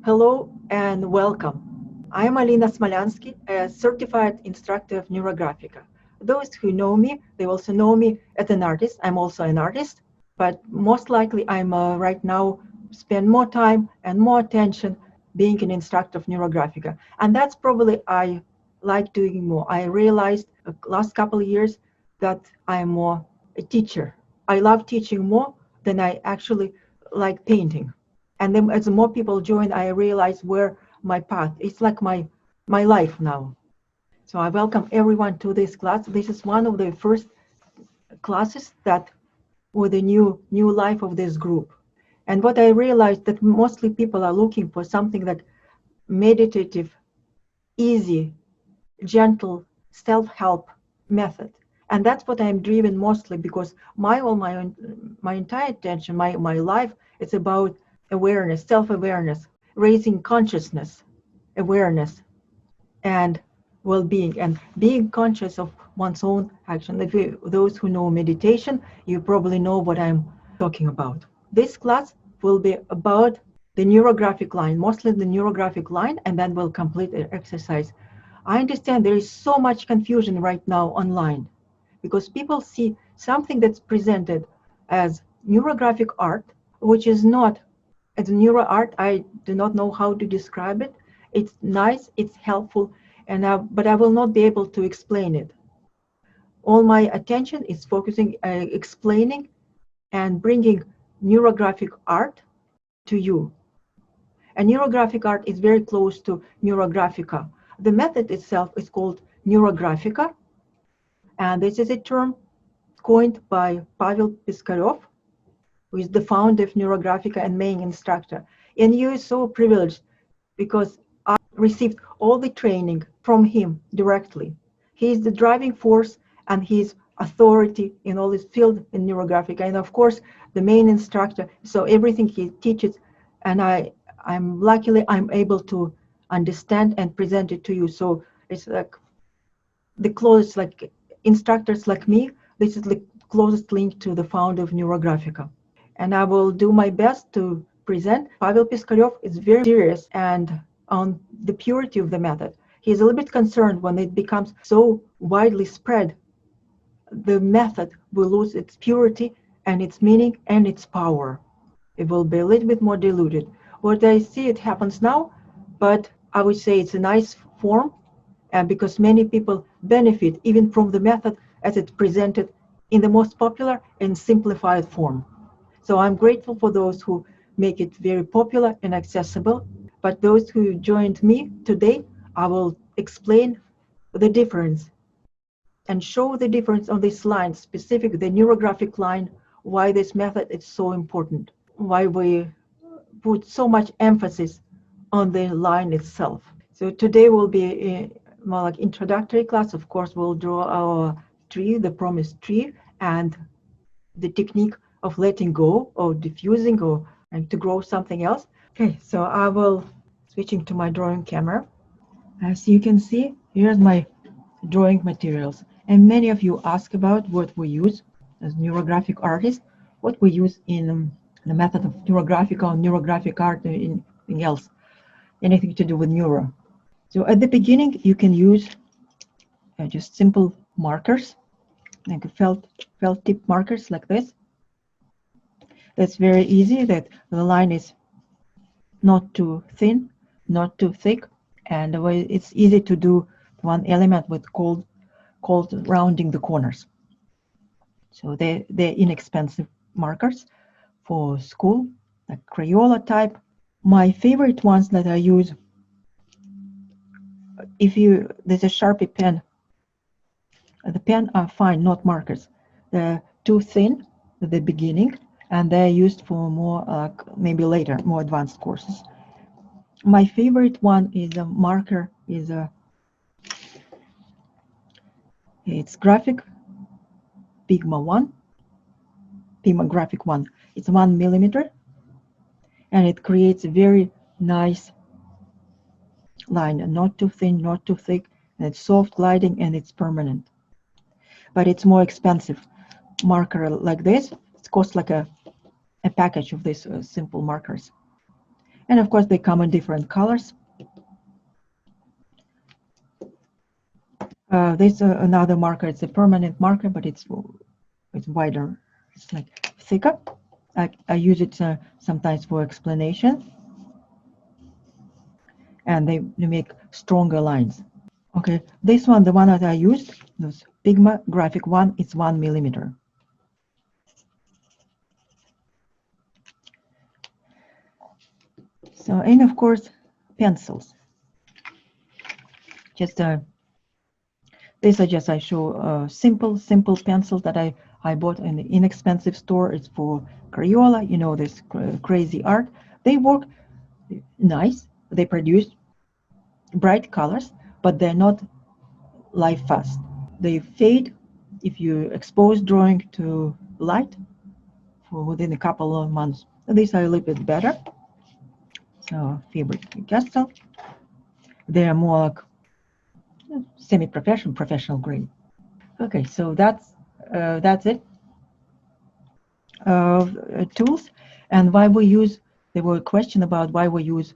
Hello and welcome. I am Alina Smolyansky, a certified instructor of Neurographica. Those who know me, they also know me as an artist. I'm also an artist, but most likely I'm right now spend more time and more attention being an instructor of Neurographica. And that's probably I like doing more. I realized the last couple of years that I'm more a teacher. I love teaching more than I actually like painting. And then as more people join, I realize where my path, it's like my life now. So I welcome everyone to this class. This is one of the first classes that with the new life of this group. And what I realized that mostly people are looking for something like meditative, easy, gentle self-help method. And that's what I'm driven mostly because my entire attention, my life, it's about awareness, self-awareness, raising consciousness, awareness, and well-being, and being conscious of one's own action. Those who know meditation, you probably know what I'm talking about. This class will be about the neurographic line, mostly the neurographic line, and then we'll complete the exercise. I understand there is so much confusion right now online because people see something that's presented as neurographic art, which is not. As neuroart, I do not know how to describe it. It's nice, it's helpful, but I will not be able to explain it. All my attention is focusing, explaining and bringing neurographic art to you. And neurographic art is very close to Neurographica. The method itself is called Neurographica, and this is a term coined by Pavel Piskarev, who is the founder of Neurographica and main instructor. And you are so privileged because I received all the training from him directly. He is the driving force and his authority in all this field in Neurographica. And of course, the main instructor. So everything he teaches, and I'm luckily I'm able to understand and present it to you. So it's like the closest, like instructors like me, this is the closest link to the founder of Neurographica. And I will do my best to present. Pavel Piskarev is very serious and on the purity of the method. He's a little bit concerned when it becomes so widely spread, the method will lose its purity and its meaning and its power. It will be a little bit more diluted. What I see, it happens now, but I would say it's a nice form, and because many people benefit even from the method as it's presented in the most popular and simplified form. So I'm grateful for those who make it very popular and accessible. But those who joined me today, I will explain the difference and show the difference on this line, specific the neurographic line, why this method is so important, why we put so much emphasis on the line itself. So today will be more like introductory class. Of course, we'll draw our tree, the promised tree, and the technique of letting go or diffusing or to grow something else. Okay, so I will switching to my drawing camera. As you can see, here's my drawing materials. And many of you ask about what we use as neurographic artists, what we use in the method of Neurographica or neurographic art or anything else, anything to do with neuro. So at the beginning, you can use just simple markers, like felt tip markers like this. It's very easy that the line is not too thin, not too thick, and it's easy to do one element with called rounding the corners. So they're inexpensive markers for school, like Crayola type. My favorite ones that I use, there's a Sharpie pen. The pen are fine, not markers. They're too thin at the beginning, and they're used for more, maybe later, more advanced courses. My favorite one is a marker, it's Graphic Pigma Graphic 1. It's 1 millimeter, and it creates a very nice line, not too thin, not too thick, and it's soft gliding and it's permanent. But it's more expensive. Marker like this, it costs like a package of these simple markers. And of course, they come in different colors. This another marker. It's a permanent marker, but it's wider. It's like thicker. I use it sometimes for explanation, and they make stronger lines. Okay, this one, the one that I used, this Pigma graphic one, it's 1 millimeter. So, and of course, pencils. Just these are just, I show simple pencils that I bought in the inexpensive store. It's for Crayola, you know, this crazy art. They work nice. They produce bright colors, but they're not life fast. They fade if you expose drawing to light for within a couple of months. These are a little bit better. So Faber-Castell, they're more like semi-professional, professional grade. Okay, so that's it. Tools, and why we use. There were a question about why we use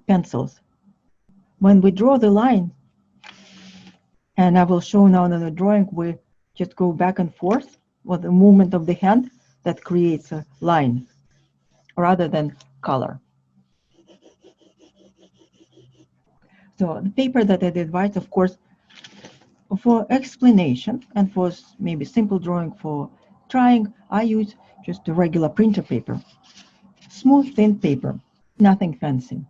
pencils. When we draw the line, and I will show now in the drawing, we just go back and forth with the movement of the hand that creates a line rather than color. So the paper that I advise, of course, for explanation and for maybe simple drawing for trying, I use just a regular printer paper. Smooth, thin paper, nothing fancy.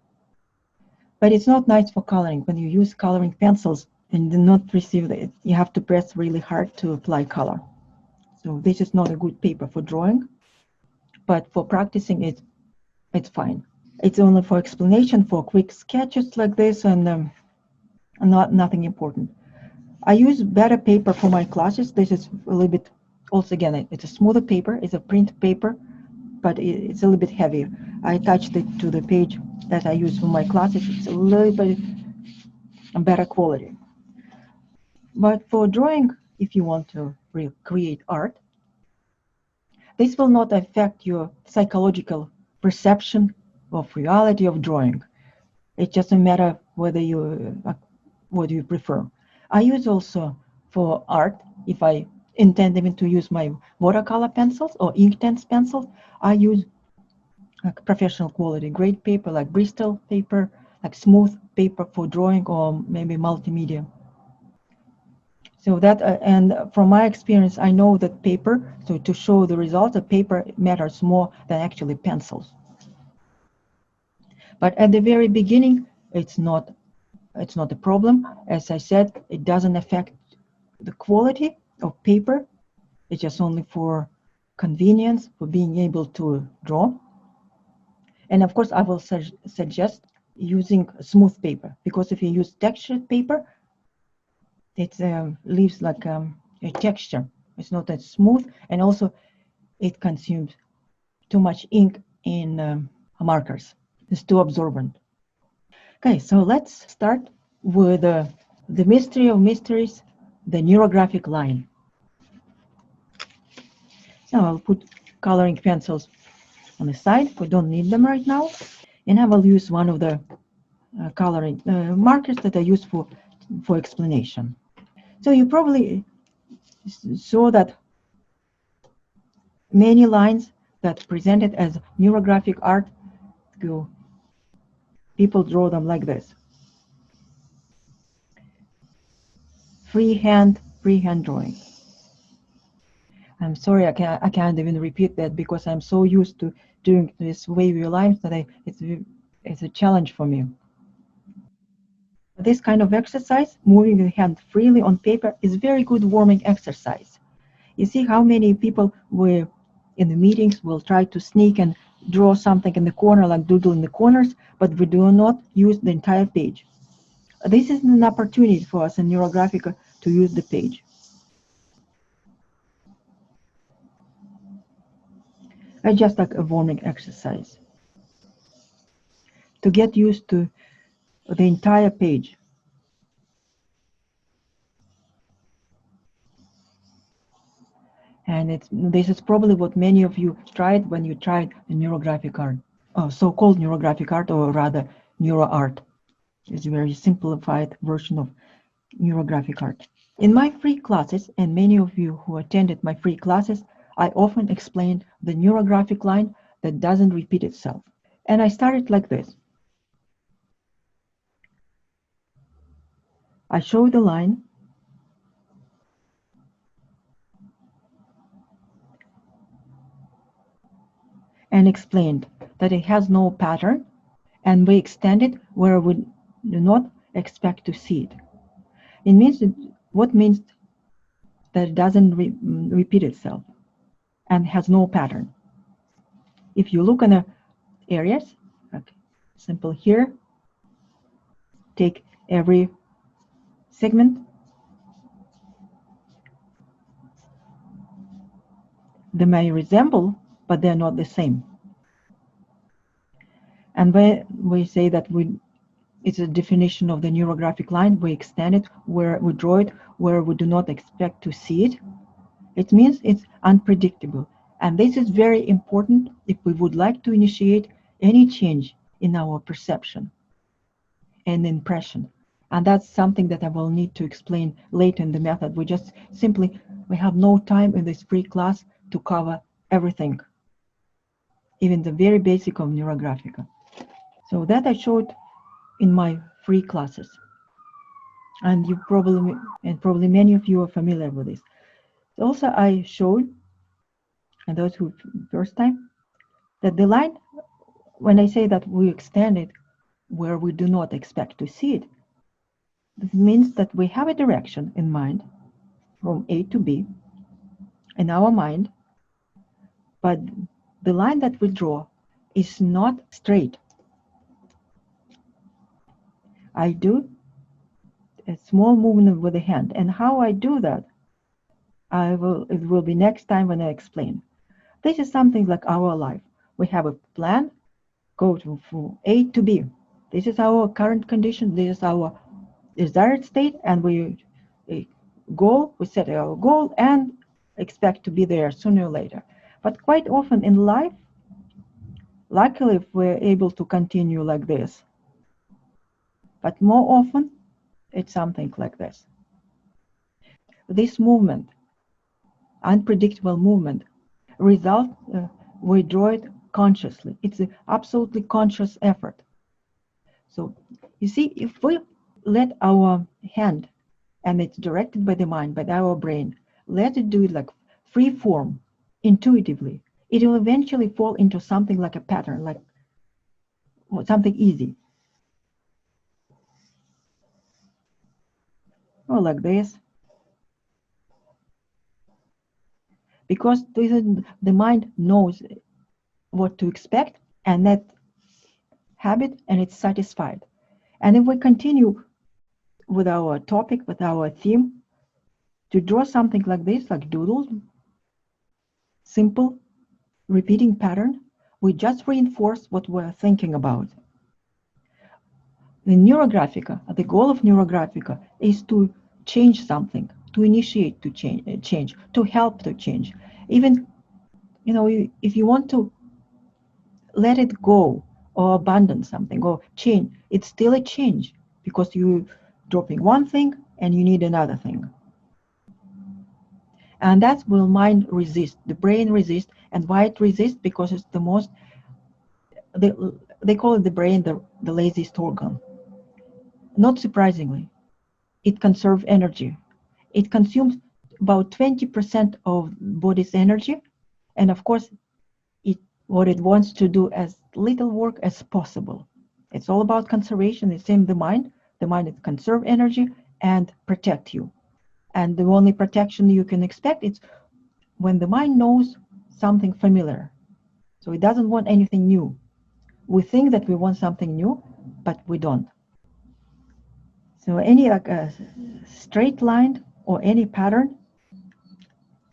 But it's not nice for coloring. When you use coloring pencils and do not receive it, you have to press really hard to apply color. So this is not a good paper for drawing, but for practicing it's fine. It's only for explanation, for quick sketches like this, and nothing important. I use better paper for my classes. This is a little bit, also again, it's a smoother paper, it's a print paper, but it's a little bit heavier. I attached it to the page that I use for my classes. It's a little bit better quality. But for drawing, if you want to create art, this will not affect your psychological perception of reality of drawing. It doesn't matter whether what you prefer. I use also for art, if I intend even to use my watercolor pencils or Inktense pencils, I use like professional quality, great paper like Bristol paper, like smooth paper for drawing or maybe multimedia. So that, and from my experience, I know that paper, so to show the results, the paper matters more than actually pencils. But at the very beginning, it's not a problem. As I said, it doesn't affect the quality of paper. It's just only for convenience, for being able to draw. And of course, I will suggest using smooth paper, because if you use textured paper, it leaves like a texture. It's not that smooth, and also it consumes too much ink in markers. It's too absorbent. Okay, so let's start with the mystery of mysteries, the neurographic line. So I'll put coloring pencils on the side. We don't need them right now. And I will use one of the coloring markers that I use for explanation. So you probably saw that many lines that presented as neurographic art, people draw them like this. Freehand drawing. I'm sorry, I can't even repeat that because I'm so used to doing this wavy lines that it's a challenge for me. This kind of exercise, moving the hand freely on paper, is very good warming exercise. You see how many people were in the meetings will try to sneak and draw something in the corner, like doodle in the corners, but we do not use the entire page. This is an opportunity for us in Neurographica to use the page. Just like a warming exercise to get used to the entire page. And this is probably what many of you tried when you tried the Neurographic Art. so-called neurographic art, or rather neuroart. It's a very simplified version of neurographic art. In my free classes, and many of you who attended my free classes, I often explained the neurographic line that doesn't repeat itself. And I started like this. I show the line, and explained that it has no pattern, and we extend it where we do not expect to see it. It means that, what means that it doesn't repeat itself and has no pattern. If you look in the areas, okay, simple here, take every segment, they may resemble, but they're not the same. And when we say that it's a definition of the neurographic line, we extend it where we draw it where we do not expect to see it. It means it's unpredictable. And this is very important if we would like to initiate any change in our perception and impression. And that's something that I will need to explain later in the method. We have no time in this free class to cover everything, even the very basic of Neurographica. So that I showed in my free classes. And probably many of you are familiar with this. Also, I showed, and those who first time, that the line, when I say that we extend it where we do not expect to see it, this means that we have a direction in mind from A to B in our mind, but the line that we draw is not straight. I do a small movement with the hand, and how I do that, it will be next time when I explain. This is something like our life. We have a plan, go from A to B. This is our current condition, this is our desired state, and we set our goal and expect to be there sooner or later. But quite often in life, luckily we're able to continue like this. But more often, it's something like this. This movement, unpredictable movement, we draw it consciously. It's an absolutely conscious effort. So you see, if we let our hand, and it's directed by the mind, by our brain, let it do it like free form, intuitively, it will eventually fall into something like a pattern, like something easy. Or like this. Because the mind knows what to expect, and that habit, and it's satisfied. And if we continue with our topic, with our theme, to draw something like this, like doodles, simple, repeating pattern, we just reinforce what we're thinking about. The goal of Neurographica is to change something, to initiate to change, to help to change. Even, if you want to let it go or abandon something or change, it's still a change because you're dropping one thing and you need another thing. And that's will mind resist, the brain resist. And why it resists? Because it's the most, they call it the brain the laziest organ. Not surprisingly, it conserves energy. It consumes about 20% of body's energy, and of course, what it wants to do as little work as possible. It's all about conservation. It's in the mind. The mind is conserve energy and protect you. And the only protection you can expect is when the mind knows something familiar. So it doesn't want anything new. We think that we want something new, but we don't. So any straight line or any pattern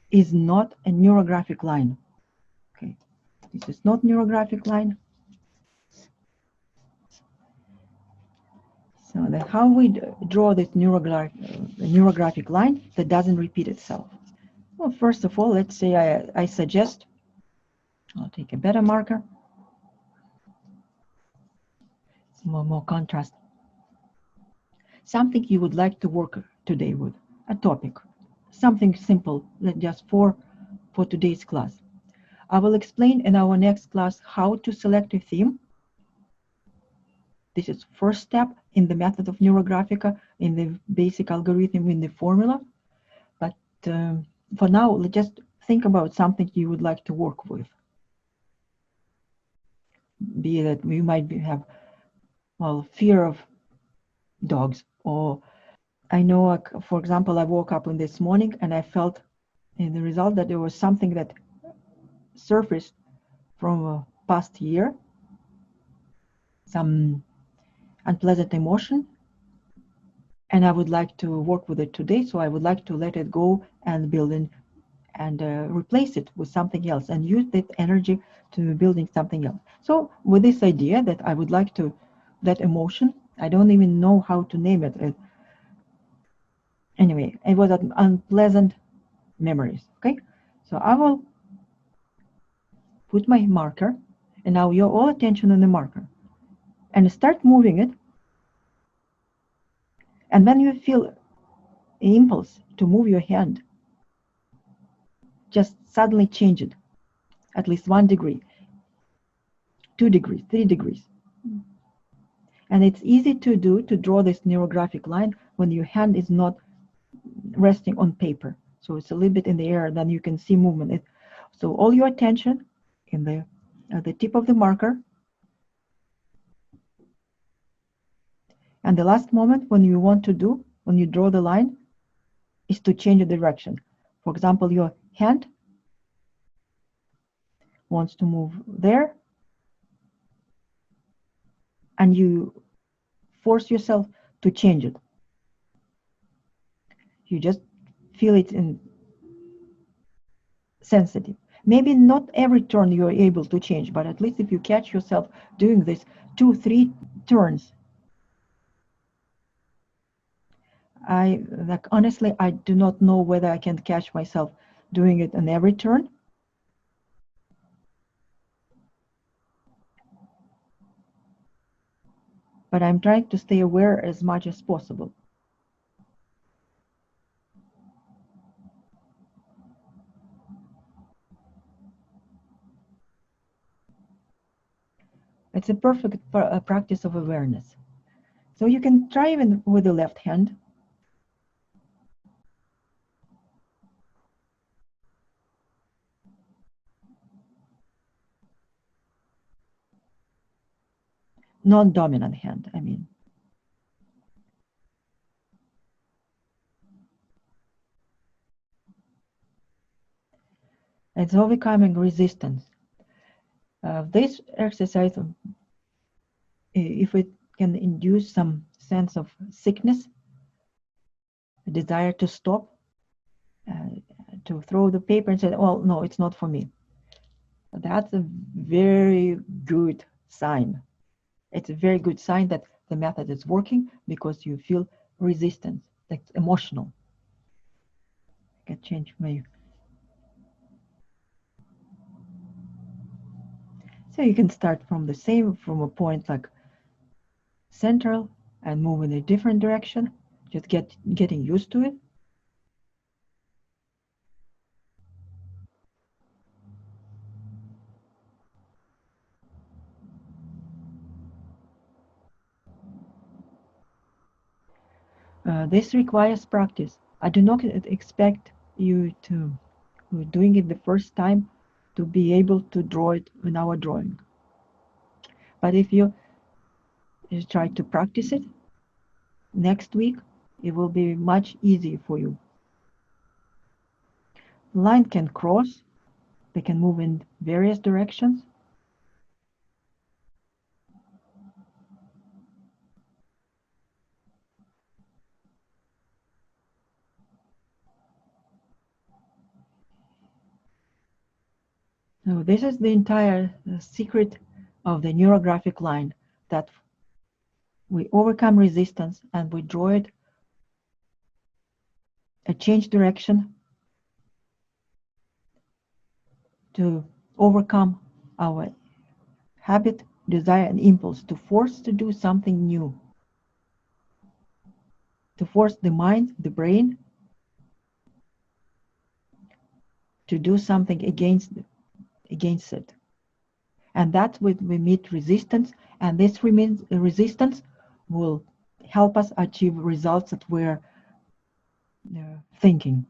is not a neurographic line. Okay, this is not neurographic line. So that how we draw this neurographic line that doesn't repeat itself. Well, first of all, let's say I suggest, I'll take a better marker. more contrast. Something you would like to work today with, a topic, something simple, just for today's class. I will explain in our next class how to select a theme. This is first step in the method of Neurographica, in the basic algorithm, in the formula. But for now, let's just think about something you would like to work with. Be that you might have, well, fear of dogs, or I know, for example, I woke up in this morning and I felt in the result that there was something that surfaced from a past year, some unpleasant emotion, and I would like to work with it today. So I would like to let it go and build in and replace it with something else and use that energy to building something else. So with this idea that I would like to, that emotion, I don't even know how to name it. Anyway, it was an unpleasant memories. Okay, so I will put my marker, and now your all attention on the marker, and start moving it. And when you feel an impulse to move your hand, just suddenly change it at least 1 degree, 2 degrees, 3 degrees. And it's easy to do, to draw this neurographic line when your hand is not resting on paper. So it's a little bit in the air, then you can see movement. So all your attention in the tip of the marker. And the last moment when you want to do, when you draw the line, is to change the direction. For example, your hand wants to move there, and you force yourself to change it. You just feel it in sensitive. Maybe not every turn you're able to change, but at least if you catch yourself doing this 2-3 turns, honestly, I do not know whether I can catch myself doing it in every turn. But I'm trying to stay aware as much as possible. It's a perfect practice of awareness. So you can try even with the left hand. Non-dominant hand, I mean. It's overcoming resistance. This exercise, if it can induce some sense of sickness, a desire to stop, to throw the paper and say, "Oh no, it's not for me." That's a very good sign. It's a very good sign that the method is working because you feel resistance. That's emotional. I can change my. So you can start from the same, from a point like central and move in a different direction. Just getting used to it. This requires practice. I do not expect you to, doing it the first time, to be able to draw it in our drawing. But if you try to practice it next week, it will be much easier for you. Line can cross, they can move in various directions. So this is the entire secret of the neurographic line, that we overcome resistance and we draw it, a change direction to overcome our habit desire and impulse to force to do something new, to force the mind, the brain, to do something against it. And that's when we meet resistance, and this resistance will help us achieve results that we're thinking.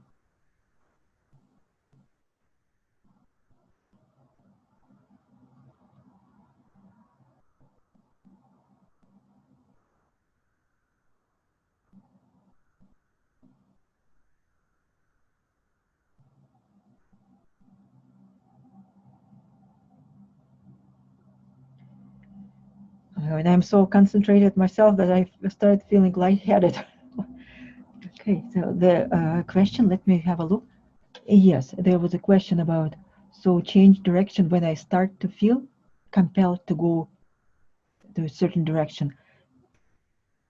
And I'm so concentrated myself that I started feeling lightheaded. Okay, so the question, let me have a look. Yes, there was a question about, so change direction when I start to feel compelled to go to a certain direction.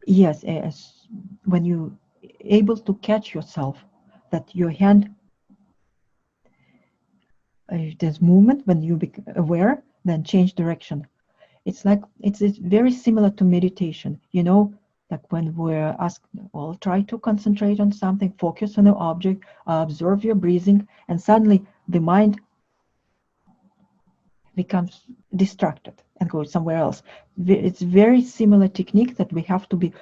Yes, as when you able to catch yourself, that your hand, there's movement, when you become aware, then change direction. It's like, it's very similar to meditation, like when we're asked, well, try to concentrate on something, focus on the object, observe your breathing, and suddenly the mind becomes distracted and goes somewhere else. It's very similar technique that we have to be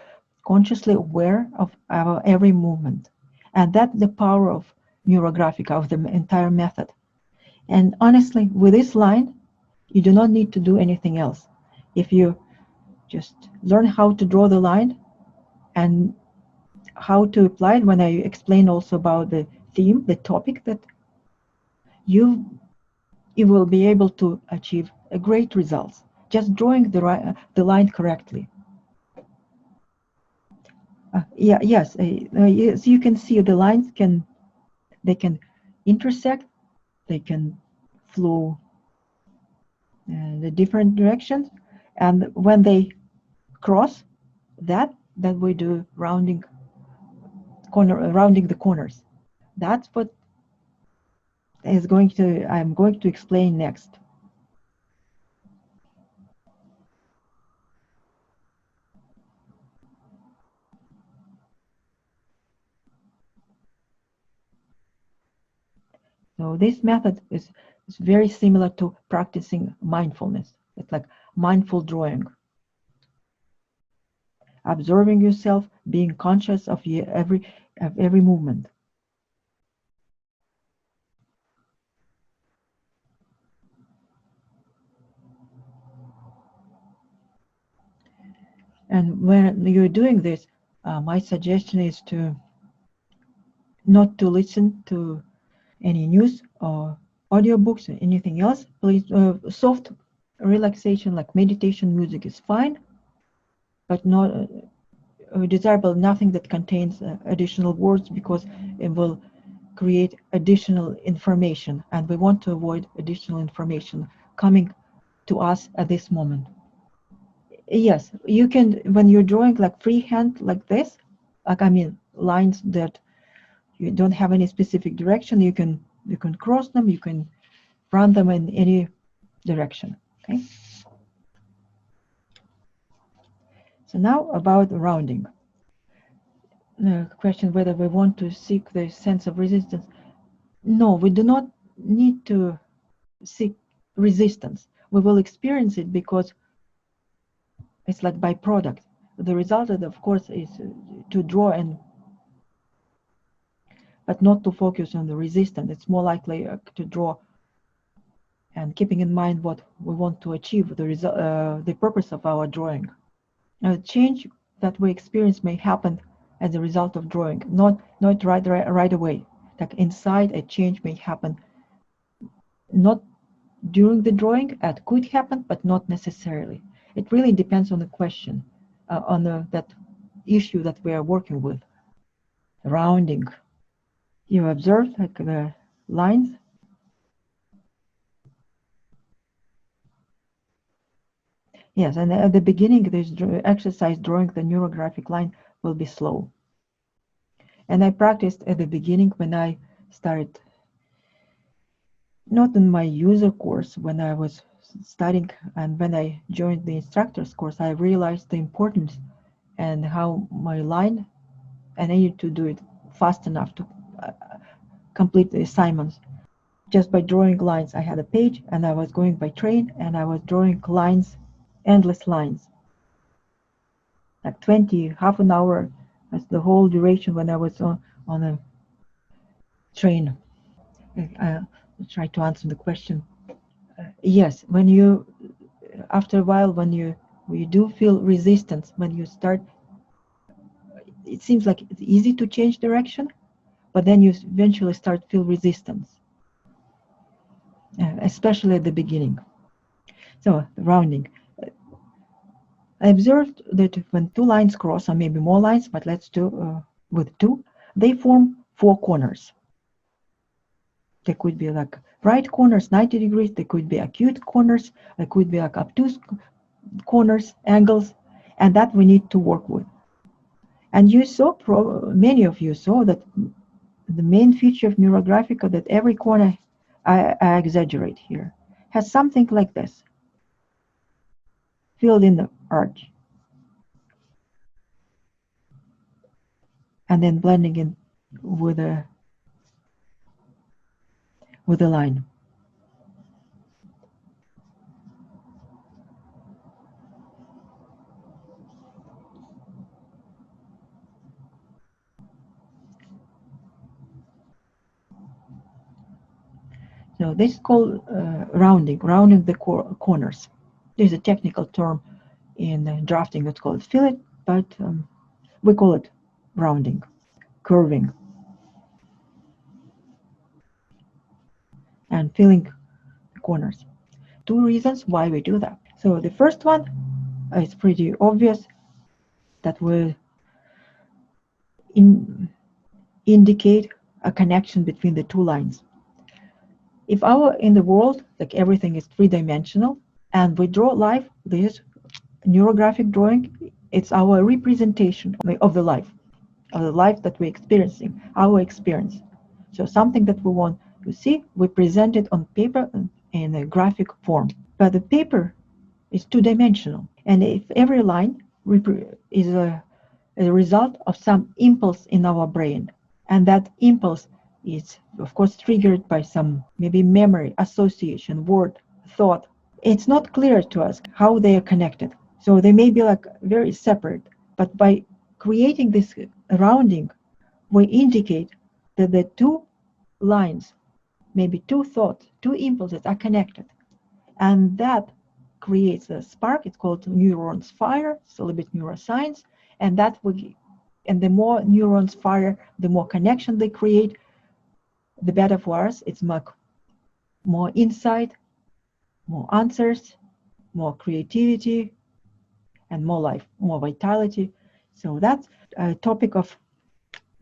consciously aware of our every movement. And that's the power of Neurographica, of the entire method. And honestly, with this line, you do not need to do anything else. If you just learn how to draw the line and how to apply it, when I explain also about the theme, the topic, that you will be able to achieve a great results just drawing the line correctly. Yes, you can see the lines can intersect, they can flow the different directions, and when they cross, that we do rounding the corners. That's what I'm going to explain next. So this method is very similar to practicing mindfulness. It's like mindful drawing. Observing yourself, being conscious of every movement. And when you're doing this, my suggestion is to not to listen to any news or audiobooks or anything else. Please, soft relaxation like meditation music is fine, but not desirable nothing that contains additional words, because it will create additional information, and we want to avoid additional information coming to us at this moment. Yes, you can, when you're drawing like freehand like this, like lines that you don't have any specific direction, you can cross them, you can run them in any direction. Okay. So now about rounding. The question whether we want to seek the sense of resistance. No, we do not need to seek resistance. We will experience it because it's like byproduct. The result, of course, is to draw but not to focus on the resistance. It's more likely to draw and keeping in mind what we want to achieve, the purpose of our drawing. Now, the change that we experience may happen as a result of drawing, not right away. Like inside, a change may happen not during the drawing. It could happen, but not necessarily. It really depends on the question, on that issue that we are working with. Rounding. You observe like the lines. Yes, and at the beginning, this exercise drawing the neurographic line will be slow. And I practiced at the beginning when I started, not in my user course, when I was studying, and when I joined the instructor's course, I realized the importance and how my line, and I needed to do it fast enough to complete the assignments. Just by drawing lines, I had a page, and I was going by train, and I was drawing lines, endless lines, like 20, half an hour. That's the whole duration when I was on a train. I try to answer the question. Yes, when you, after a while, when you do feel resistance, when you start, it seems like it's easy to change direction, but then you eventually start feel resistance, especially at the beginning. So rounding. I observed that when two lines cross, or maybe more lines, but let's do with two, they form four corners. They could be like right corners, 90 degrees. They could be acute corners. They could be like obtuse corners, angles, and that we need to work with. And you saw, many of you saw that the main feature of Neurographica, that every corner, I exaggerate here, has something like this, filled in the arch, and then blending in with a line. So this is called rounding the corners. There's a technical term in drafting, it's called fillet, but we call it rounding, curving, and filling the corners. Two reasons why we do that. So the first one is pretty obvious, that we indicate a connection between the two lines. If in the world, like everything is three-dimensional, and we draw life, this neurographic drawing, it's our representation of the life that we're experiencing, our experience. So something that we want to see, we present it on paper in a graphic form. But the paper is two-dimensional, and if every line is a result of some impulse in our brain, and that impulse is, of course, triggered by some maybe memory, association, word, thought. It's not clear to us how they are connected. So they may be like very separate, but by creating this rounding, we indicate that the two lines, maybe two thoughts, two impulses are connected. And that creates a spark. It's called neurons fire. It's a little bit neuroscience. And the more neurons fire, the more connection they create, the better for us. It's more insight, more answers, more creativity, and more life, more vitality. So that's a topic of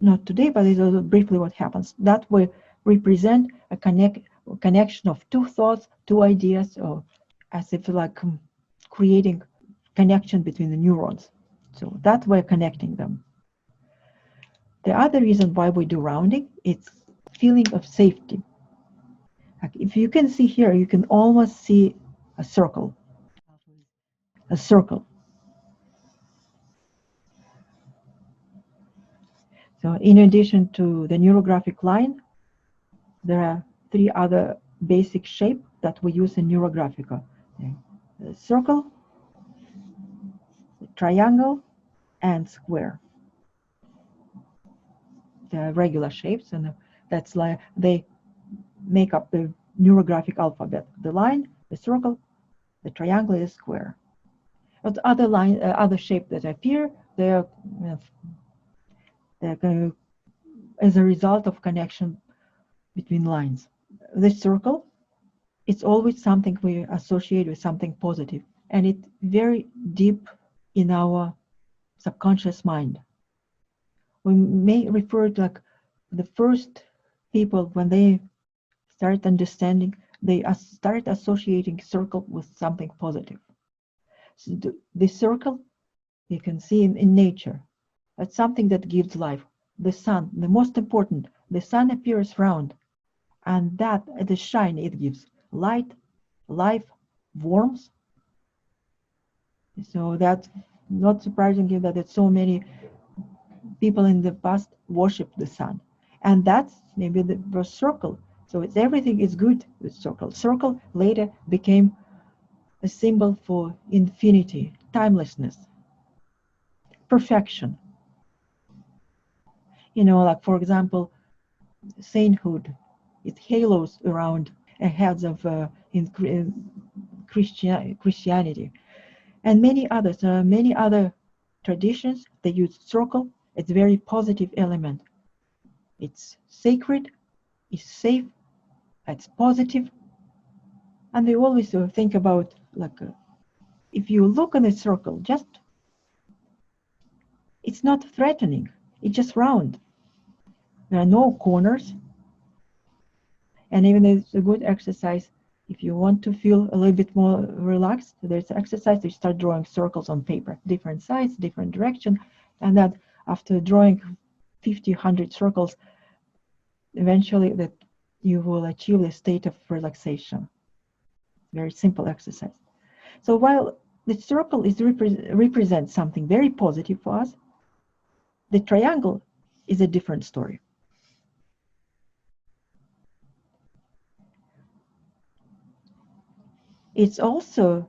not today, but it's also briefly what happens. That will represent a connection of two thoughts, two ideas, or as if like creating connection between the neurons. So that we're connecting them. The other reason why we do rounding, it's feeling of safety. Like if you can see here, you can almost see a circle. So in addition to the neurographic line, there are three other basic shapes that we use in Neurographica. The circle, the triangle, and square. They're regular shapes, and that's like they make up the neurographic alphabet. The line, the circle, the triangle, is square. But other shapes that appear, they're as a result of connection between lines. This circle, it's always something we associate with something positive, and it's very deep in our subconscious mind. We may refer to like the first people, when they start understanding, they start associating circle with something positive. So the circle you can see in nature. That's something that gives life. The sun, the most important, the sun appears round, and that the shine it gives light, life, warmth. So that's not surprising that it's so many people in the past worship the sun. And that's maybe the circle. So it's everything is good with circle. Circle later became a symbol for infinity, timelessness, perfection. Like for example, sainthood, it halos around heads of in Christianity, and many other traditions. They use circle. It's a very positive element. It's sacred, it's safe, it's positive, and they always think about like if you look in a circle, just it's not threatening. It's just round. There are no corners, and even it's a good exercise. If you want to feel a little bit more relaxed, there's an exercise to start drawing circles on paper, different sides, different direction, and that after drawing 50, 100 circles, eventually that you will achieve a state of relaxation. Very simple exercise. So while the circle is represents something very positive for us, the triangle is a different story. It's also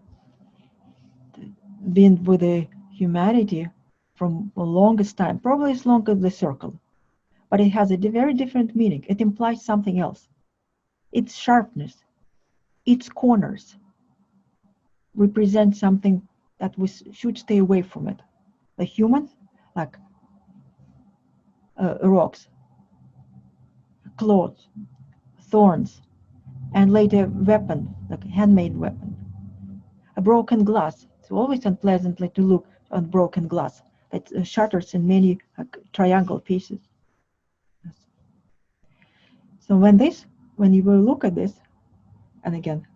been with the humanity from the longest time, probably as long as the circle, but it has a very different meaning. It implies something else. Its sharpness, its corners represent something that we should stay away from it. The humans, like rocks, claws, thorns, and later weapon, like a handmade weapon. A broken glass. It's always unpleasantly to look on broken glass. It shatters in many triangle pieces. So when you will look at this, and again,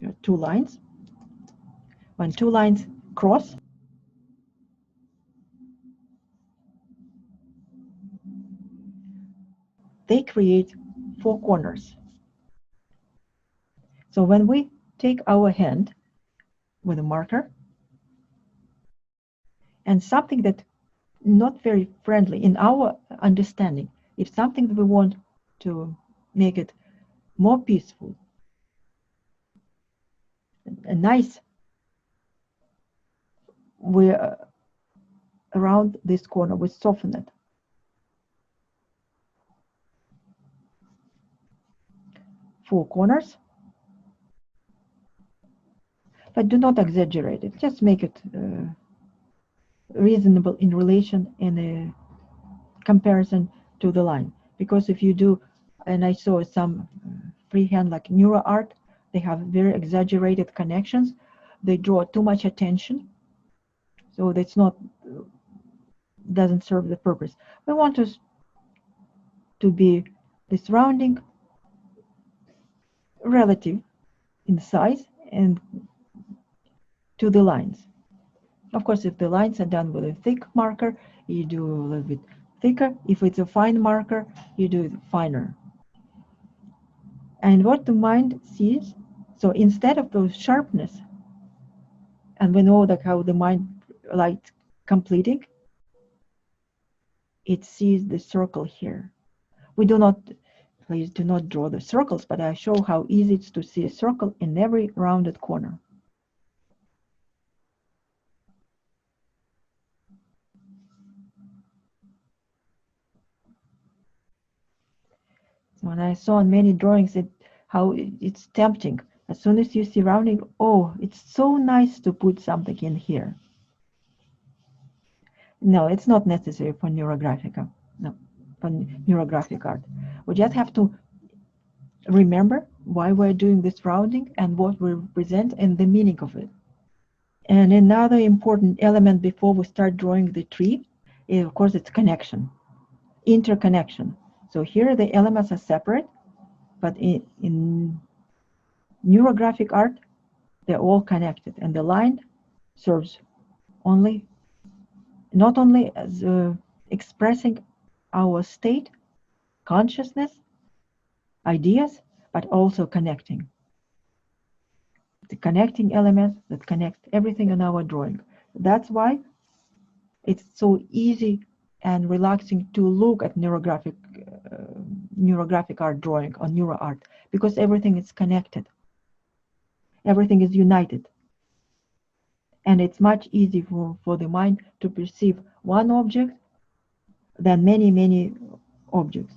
there are two lines. When two lines cross, they create four corners. So when we take our hand with a marker and something that not very friendly in our understanding, if something that we want to make it more peaceful, a nice, we around this corner, we soften it. Four corners, but do not exaggerate it. Just make it reasonable in relation in a comparison to the line. Because if you do, and I saw some freehand like neuroart, they have very exaggerated connections. They draw too much attention, so that's not doesn't serve the purpose. We want to be the surrounding relative in size and to the lines. Of course, if the lines are done with a thick marker, you do a little bit thicker. If it's a fine marker, you do it finer. And what the mind sees, so instead of those sharpness, and we know that how the mind likes completing, it sees the circle here. Please do not draw the circles, but I show how easy it's to see a circle in every rounded corner. When I saw in many drawings how it's tempting. As soon as you see rounding, oh, it's so nice to put something in here. No, it's not necessary for Neurographica. No, for Neurographic Art. We just have to remember why we're doing this rounding and what we represent and the meaning of it. And another important element before we start drawing the tree is, of course, it's connection, interconnection. So here the elements are separate, but in Neurographic Art, they're all connected, and the line serves not only as expressing our state, consciousness, ideas, but also connecting. the connecting elements that connect everything in our drawing. That's why it's so easy and relaxing to look at neurographic art drawing or neuroart, because everything is connected, everything is united, and it's much easier for the mind to perceive one object than many objects.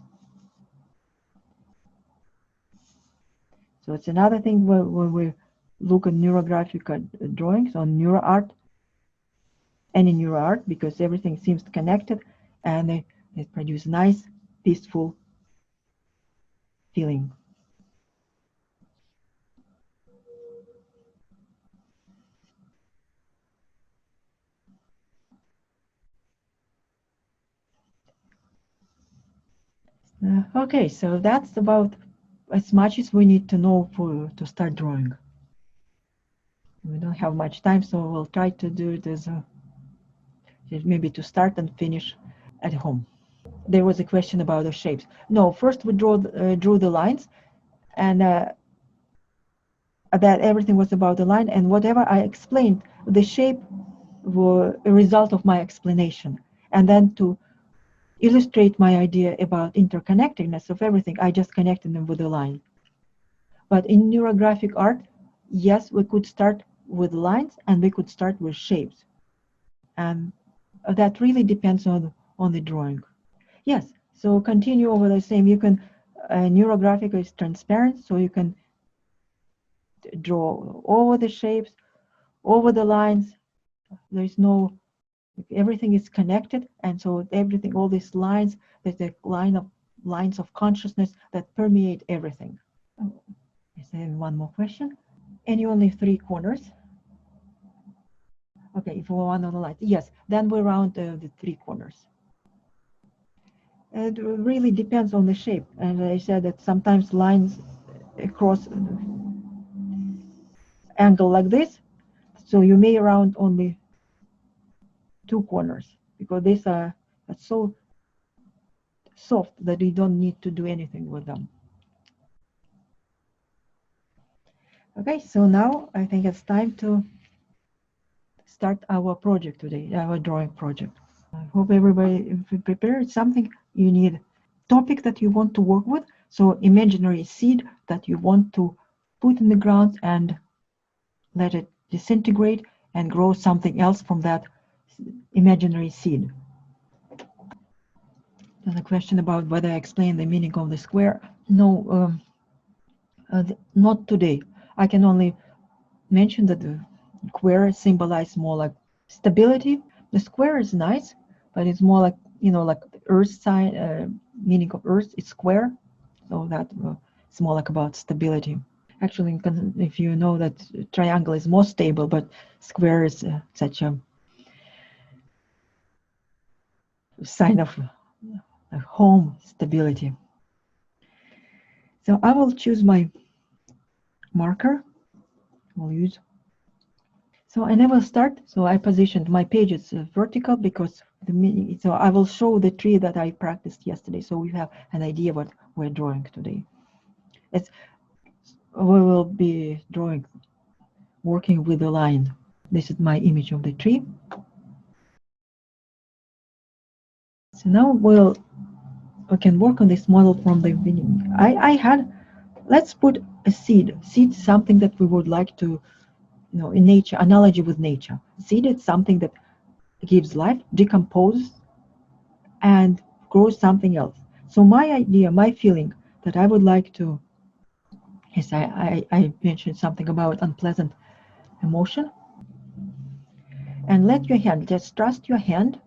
So it's another thing when we look at neurographic drawings on neuroart, any neuroart, because everything seems connected and it produces nice, peaceful feeling. Okay, so that's about as much as we need to know to start drawing. We don't have much time, so we'll try to do it as maybe to start and finish at home. There was a question about the shapes. No, first we drew the lines, and that everything was about the line, and whatever I explained, the shape were a result of my explanation. And then to illustrate my idea about interconnectedness of everything, I just connected them with a line. But in neurographic art, yes, we could start with lines and we could start with shapes. And that really depends on the drawing. Yes, so continue over the same. You can, Neurographica is transparent, so you can draw over the shapes, over the lines. There's no, everything is connected, and so everything, all these lines, there's a lines of consciousness that permeate everything. Is there one more question? And only 3 corners. Okay, for one of the lines, yes, then we round the 3 corners. It really depends on the shape, and I said that sometimes lines across angle like this, so you may round only 2 corners, because these are so soft that you don't need to do anything with them. Okay, so now I think it's time to start our project today, our drawing project. I hope everybody prepared something you need, topic that you want to work with, so imaginary seed that you want to put in the ground and let it disintegrate and grow something else from that imaginary seed. There's a question about whether I explain the meaning of the square. No, not today. I can only mention that the square symbolizes more like stability. The square is nice, but it's more like, like the earth sign, meaning of earth is square. So that it's more like about stability. Actually, if you know that triangle is more stable, but square is such a sign of home stability. So I will choose my marker. We'll use. So I never start. So I positioned my pages vertical because so I will show the tree that I practiced yesterday. So we have an idea what we're drawing today. We will be drawing, working with the line. This is my image of the tree. So now we can work on this model from the beginning. Let's put a seed. Seed is something that we would like to, in nature, analogy with nature. Seed is something that gives life, decomposes, and grows something else. So my idea, my feeling that I would like to, is I mentioned something about unpleasant emotion. And let your hand, just trust your hand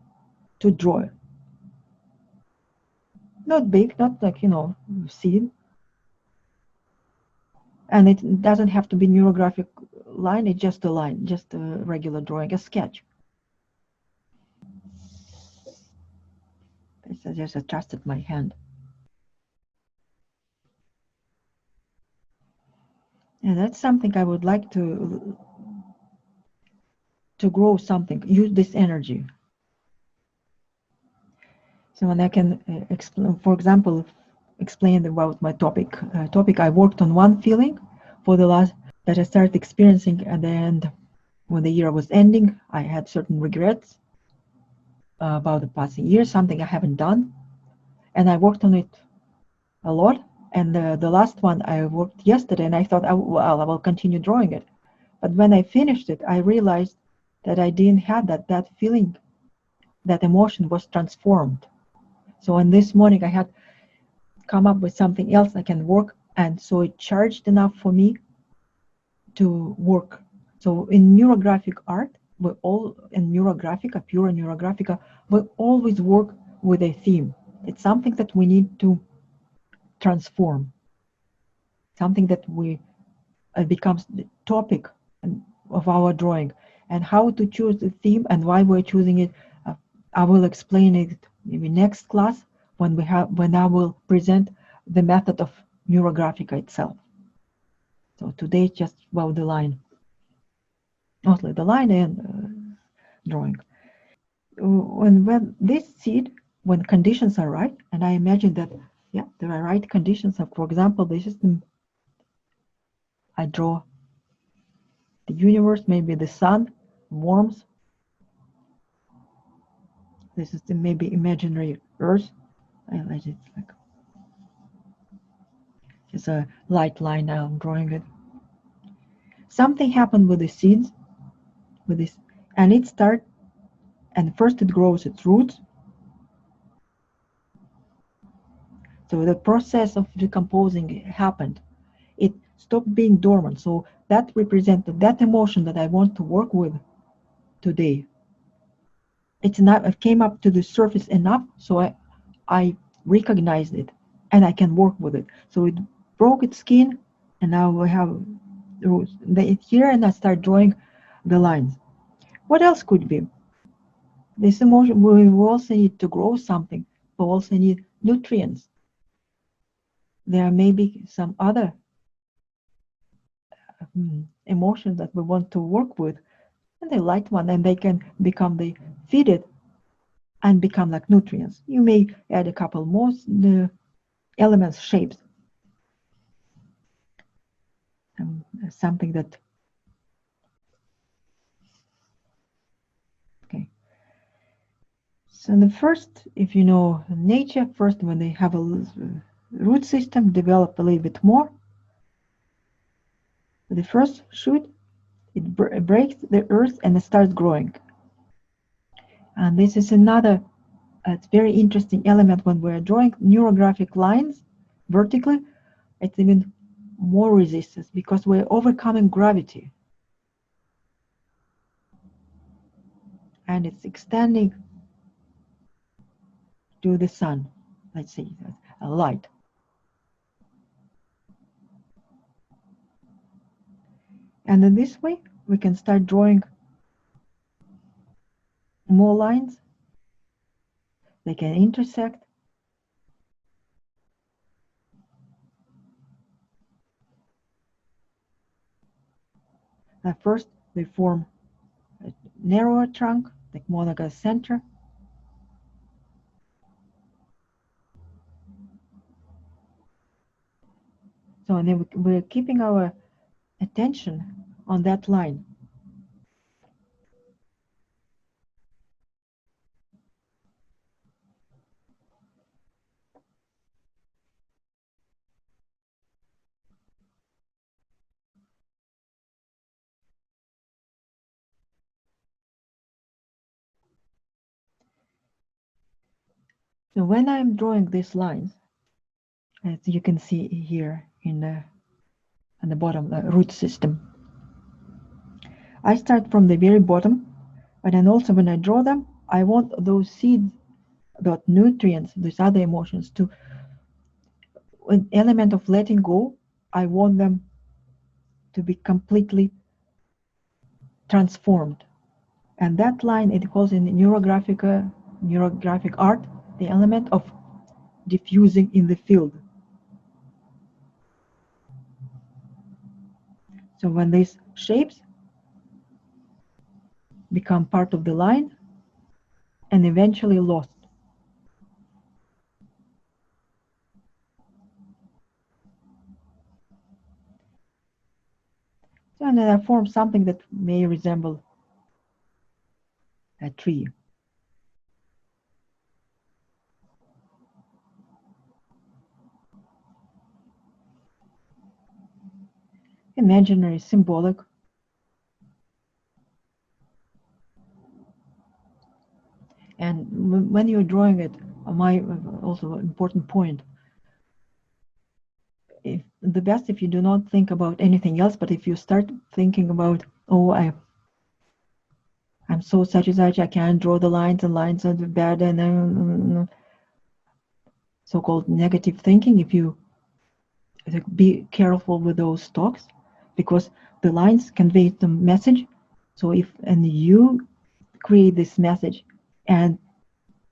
to draw. Not big, not like, seed. And it doesn't have to be neurographic line, it's just a line, just a regular drawing, a sketch. I just adjusted my hand. And that's something I would like to grow something, use this energy. So when I can explain, for example, explain about my topic. I worked on one feeling for the last that I started experiencing at the end. When the year was ending, I had certain regrets about the past year, something I haven't done, and I worked on it a lot. And the last one I worked yesterday, and I thought, well, I will continue drawing it. But when I finished it, I realized that I didn't have that feeling, that emotion was transformed. So on this morning, I had come up with something else I can work, and so it charged enough for me to work. So in neurographic art, we all in Neurographica, pure Neurographica, we always work with a theme. It's something that we need to transform, something that we becomes the topic of our drawing, and how to choose the theme and why we're choosing it. I will explain it maybe next class when I will present the method of Neurographica itself. So today just about the line, mostly the line and drawing. When this seed, when conditions are right, and I imagine that yeah, there are right conditions. So for example, this is I draw the universe, maybe the sun warms. This is the maybe imaginary Earth. I like it like it's a light line now. I'm drawing it. Something happened with the seeds, with this, and it starts. And first it grows its roots. So the process of decomposing happened. It stopped being dormant. So that represented that emotion that I want to work with today. It came up to the surface enough so I recognized it and I can work with it. So it broke its skin, and now we have roots. It's here, and I start drawing the lines. What else could be? This emotion, we also need to grow something, but also need nutrients. There may be some other emotions that we want to work with, and they light one, and they can become the feed it and become like nutrients. You may add a couple more elements, shapes, something that. Okay. So the first, if you know nature, first when they have a root system, develop a little bit more. The first shoot, it breaks the earth and it starts growing. And this is another it's very interesting element when we're drawing neurographic lines vertically. It's even more resistance because we're overcoming gravity. And it's extending to the sun. Let's see, a light. And in this way, we can start drawing more lines. They can intersect. At first, they form a narrower trunk, like more like a center. So then we're keeping our attention on that line. So when I'm drawing these lines, as you can see here on the bottom, the root system, I start from the very bottom, but then also when I draw them, I want those seeds, those nutrients, those other emotions to an element of letting go. I want them to be completely transformed. And that line, it calls in neurographic art, the element of diffusing in the field. So when these shapes become part of the line and eventually lost. And then I form something that may resemble a tree. Imaginary, symbolic. And when you're drawing it, my also important point, if the best if you do not think about anything else, but if you start thinking about, oh, I'm so such and such, I can't draw the lines, and lines are bad, and so-called negative thinking, if you be careful with those talks, because the lines convey the message. So if and you create this message and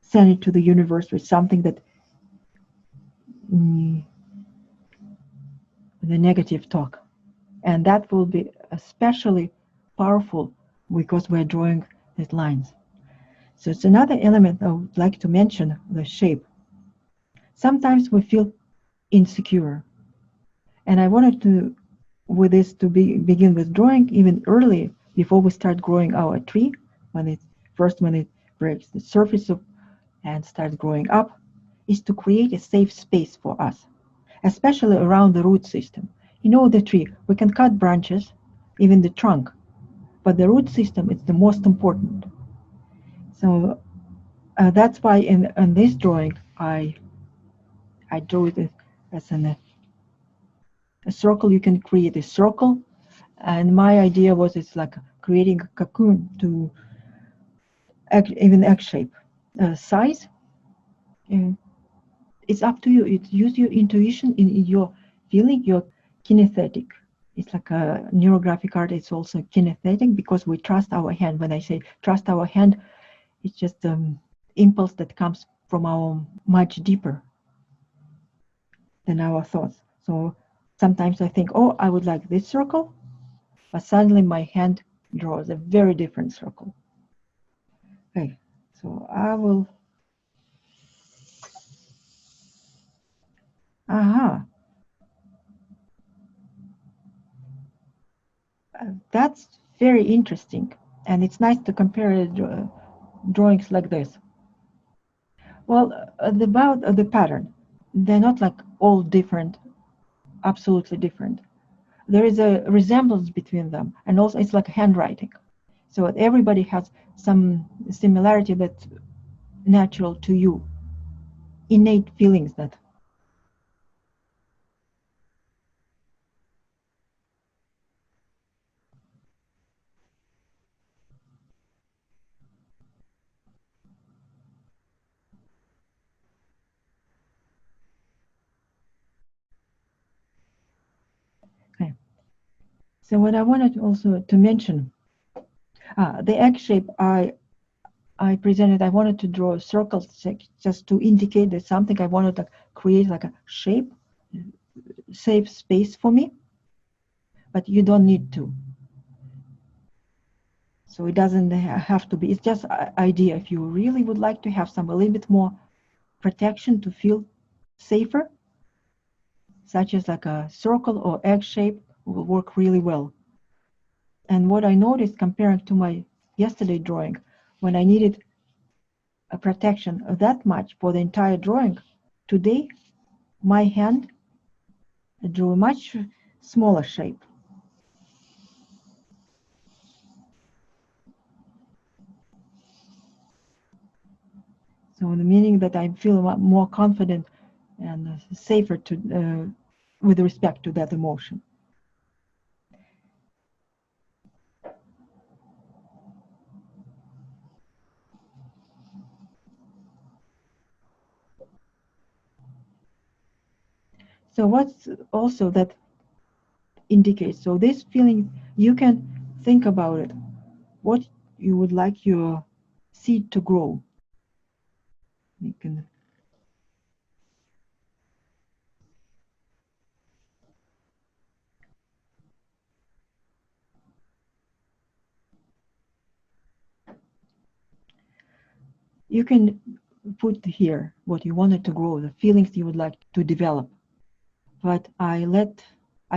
send it to the universe with something that the negative talk, and that will be especially powerful because we're drawing these lines. So it's another element I would like to mention, the shape. Sometimes we feel insecure, and I wanted to with this to begin with drawing even early, before we start growing our tree, when it breaks the surface of and starts growing up, is to create a safe space for us, especially around the root system. You know, the tree, we can cut branches, even the trunk, but the root system is the most important. So that's why in this drawing I drew it as a circle. You can create a circle, and my idea was it's like creating a cocoon to even egg shape. Size, it's up to you. Use your intuition in your feeling, your kinesthetic. It's like a neurographic art. It's also kinesthetic because we trust our hand. When I say trust our hand, it's just impulse that comes from our much deeper than our thoughts. So sometimes I think, oh, I would like this circle, but suddenly my hand draws a very different circle. Okay, so I will. Aha. That's very interesting, and it's nice to compare drawings like this. Well, about the pattern, they're not like all different, absolutely different. There is a resemblance between them, and also it's like handwriting. So everybody has some similarity that's natural to you, innate feelings that. Okay. So what I wanted also to mention, the egg shape I presented, I wanted to draw circles just to indicate that something I wanted to create like a shape, safe space for me, but you don't need to. So it doesn't have to be, it's just an idea. If you really would like to have a little bit more protection to feel safer, such as like a circle or egg shape will work really well. And what I noticed comparing to my yesterday drawing, when I needed a protection of that much for the entire drawing, today my hand drew a much smaller shape. So the meaning that I feel more confident and safer to with respect to that emotion. So what's also that indicates, so this feeling, you can think about it, what you would like your seed to grow. You can put here what you wanted to grow, the feelings you would like to develop. But I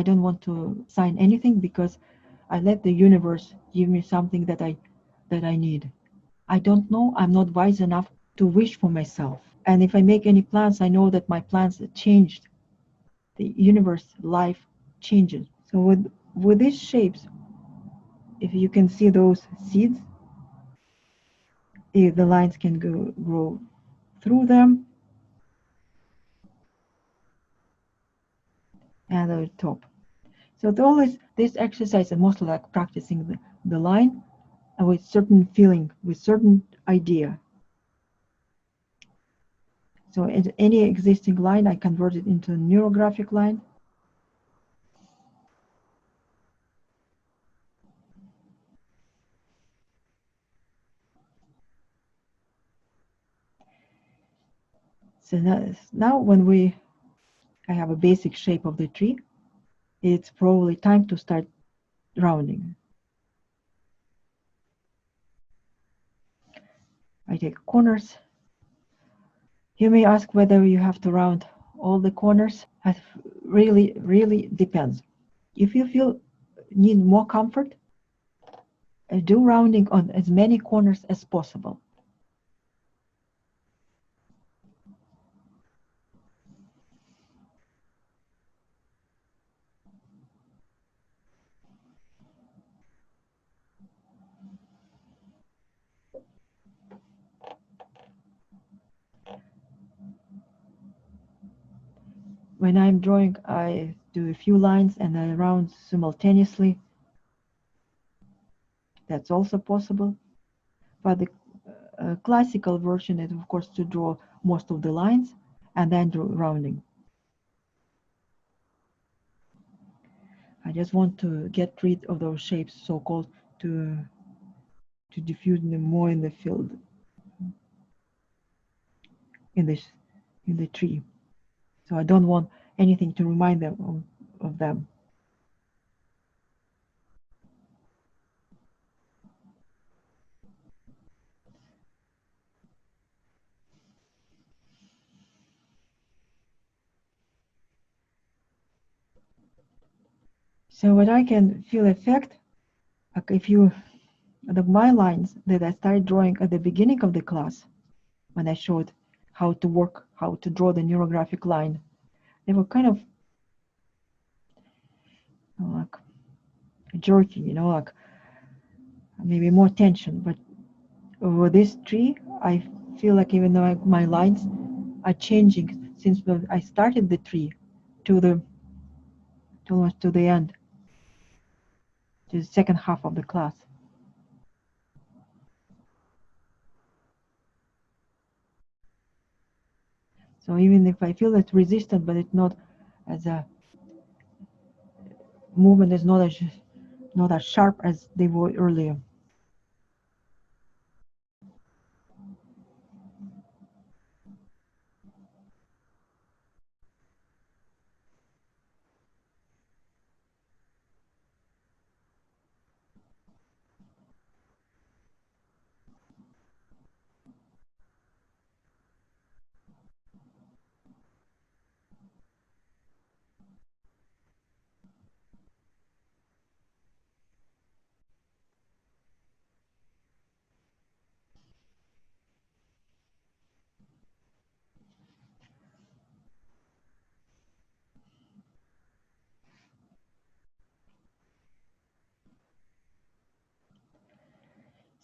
don't want to sign anything because I let the universe give me something that I need. I don't know, I'm not wise enough to wish for myself. And if I make any plans, I know that my plans changed. The universe, life changes. So with these shapes, if you can see those seeds, if the lines can grow through them and the top. So this exercise is mostly like practicing the line with certain feeling, with certain idea. So any existing line, I convert it into a neurographic line. So now when I have a basic shape of the tree, it's probably time to start rounding. I take corners. You may ask whether you have to round all the corners. That really depends. If you need more comfort, do rounding on as many corners as possible. When I'm drawing, I do a few lines and I round simultaneously. That's also possible. But the classical version is, of course, to draw most of the lines and then do rounding. I just want to get rid of those shapes, so-called, to diffuse them more in the field, in the tree. So I don't want anything to remind them of them. So when I can feel effect, like if you, my lines that I started drawing at the beginning of the class, when I showed how to draw the neurographic line, they were kind of like jerky, like maybe more tension. But over this tree, I feel like even though my lines are changing since when I started the tree to almost to the end, to the second half of the class. So even if I feel it's resistant, but it's not as a movement is not as sharp as they were earlier.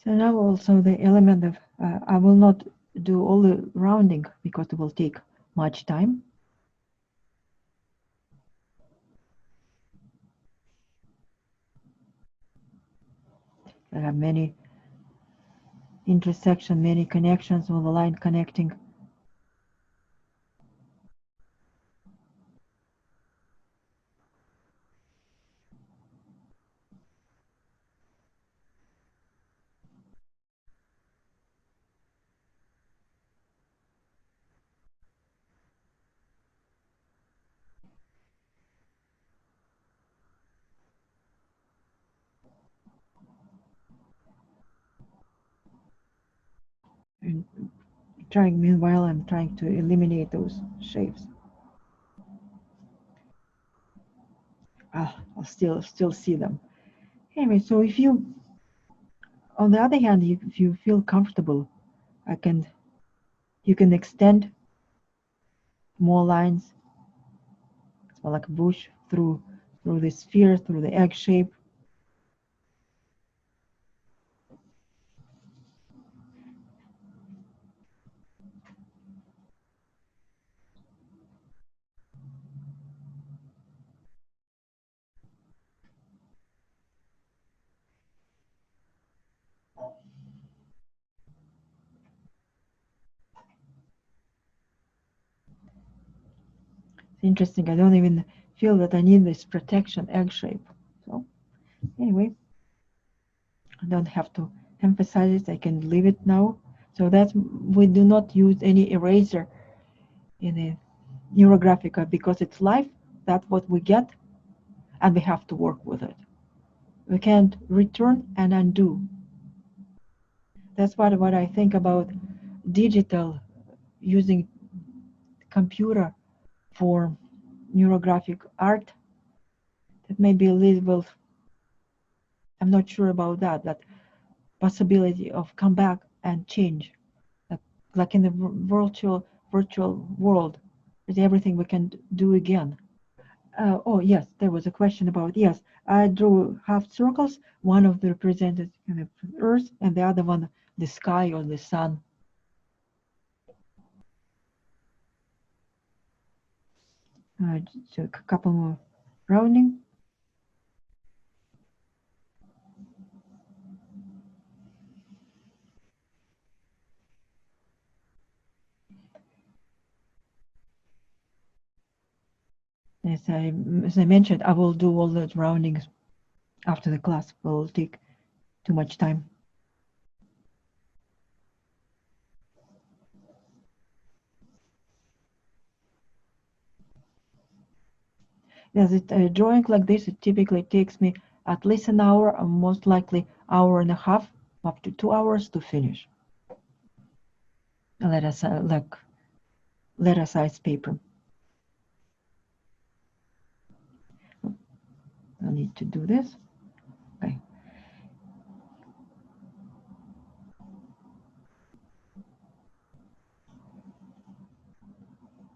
So now also the element of, I will not do all the rounding because it will take much time. I have many intersections, many connections with the line connecting. And meanwhile, I'm trying to eliminate those shapes. I'll still see them. Anyway, so if you, on the other hand, if you feel comfortable, you can extend more lines, like a bush through the sphere, through the egg shape. It's interesting. I don't even feel that I need this protection egg shape. So anyway, I don't have to emphasize it. I can leave it now. So that we do not use any eraser in the Neurographica because it's life. That's what we get, and we have to work with it. We can't return and undo. That's what I think about digital, using computer for neurographic art. That may be a little, I'm not sure about that possibility of come back and change, like in the virtual world, is everything we can do again. Oh yes, there was a question about, yes, I drew half circles. One of the represented Earth, and the other one the sky or the sun. Just a couple more rounding. As I mentioned, I will do all the roundings after the class. It will take too much time. Yes, drawing like this, it typically takes me at least an hour, or most likely hour and a half, up to 2 hours to finish. Letter size paper. I need to do this. Okay.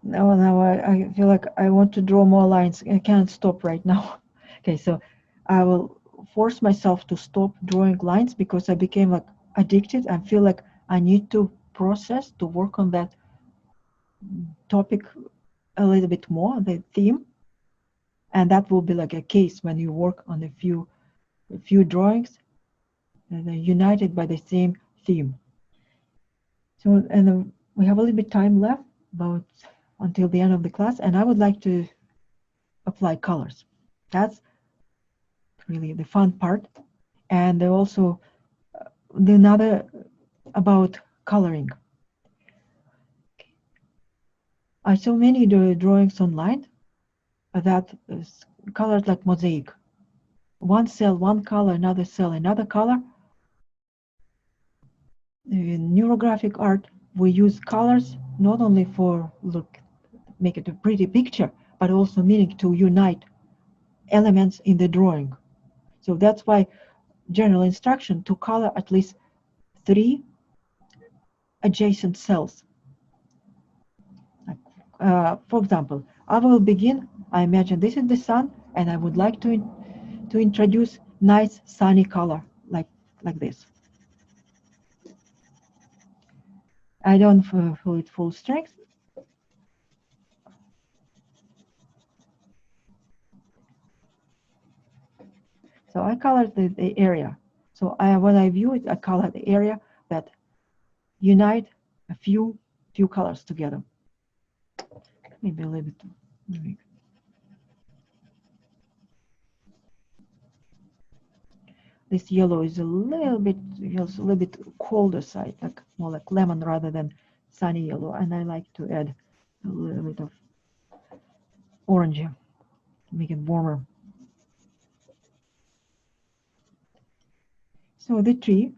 Now I feel like I want to draw more lines. I can't stop right now. Okay, so I will force myself to stop drawing lines because I became like addicted. I feel like I need to process, to work on that topic a little bit more, the theme. And that will be like a case when you work on a few drawings and they're united by the same theme. So, and we have a little bit time left, about until the end of the class, and I would like to apply colors. That's really the fun part. And also another about coloring. I saw many drawings online that is colored like mosaic. One cell, one color, another cell, another color. In neurographic art, we use colors not only for make it a pretty picture, but also meaning to unite elements in the drawing. So that's why general instruction to color at least 3 adjacent cells. For example, I will begin, I imagine this is the sun, and I would like to introduce nice sunny color like this. I don't fill it full strength. So I colored the area. So when I view it, I color the area that unite a few colors together. Maybe a little bit. Maybe. This yellow is a little bit colder side, like more like lemon rather than sunny yellow. And I like to add a little bit of orange to make it warmer. So the tree,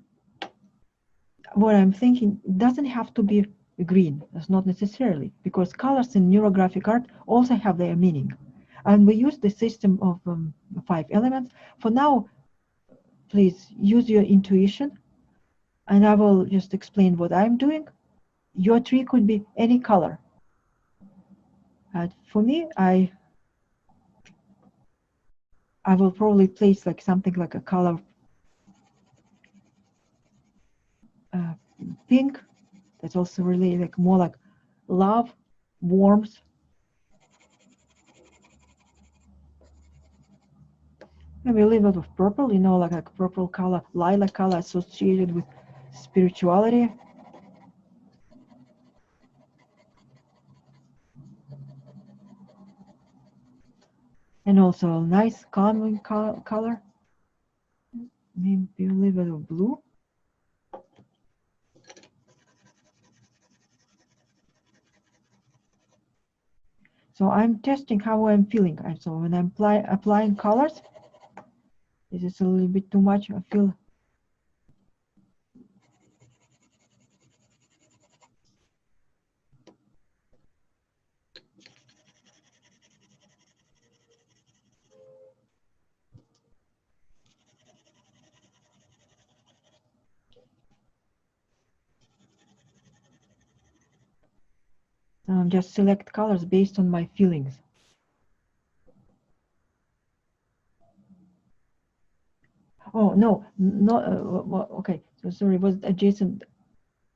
what I'm thinking, doesn't have to be green. That's not necessarily, because colors in neurographic art also have their meaning. And we use the system of 5 elements. For now, please use your intuition, and I will just explain what I'm doing. Your tree could be any color. For me, I will probably place like something like a color pink. That's also really like more like love, warmth. Maybe a little bit of purple, you know, like purple color, lilac color associated with spirituality. And also a nice calming color. Maybe a little bit of blue. So I'm testing how I'm feeling. So when I'm applying colors, this is a little bit too much. I feel just select colors based on my feelings. Oh no, no. Okay, so sorry. Was adjacent,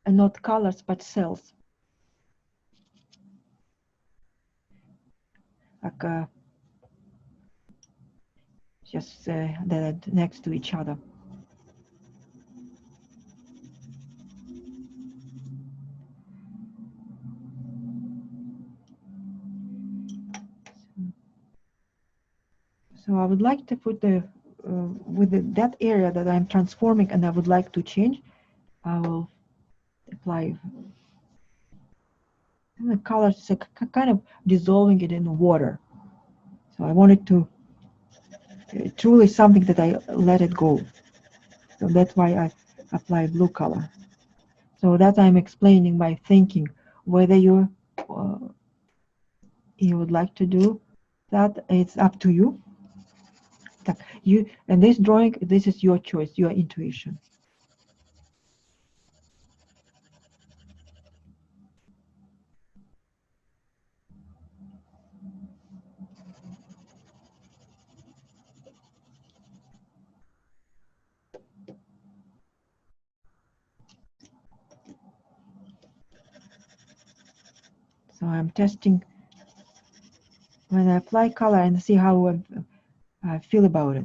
not colors but cells. Like just that next to each other. So I would like to put that area that I'm transforming and I would like to change. I will apply the colors, so kind of dissolving it in water. So I want it to truly something that I let it go. So that's why I apply blue color. So that I'm explaining my thinking. Whether you would like to do that, it's up to you. And this drawing, this is your choice, your intuition. So I'm testing when I apply color and see how I feel about it.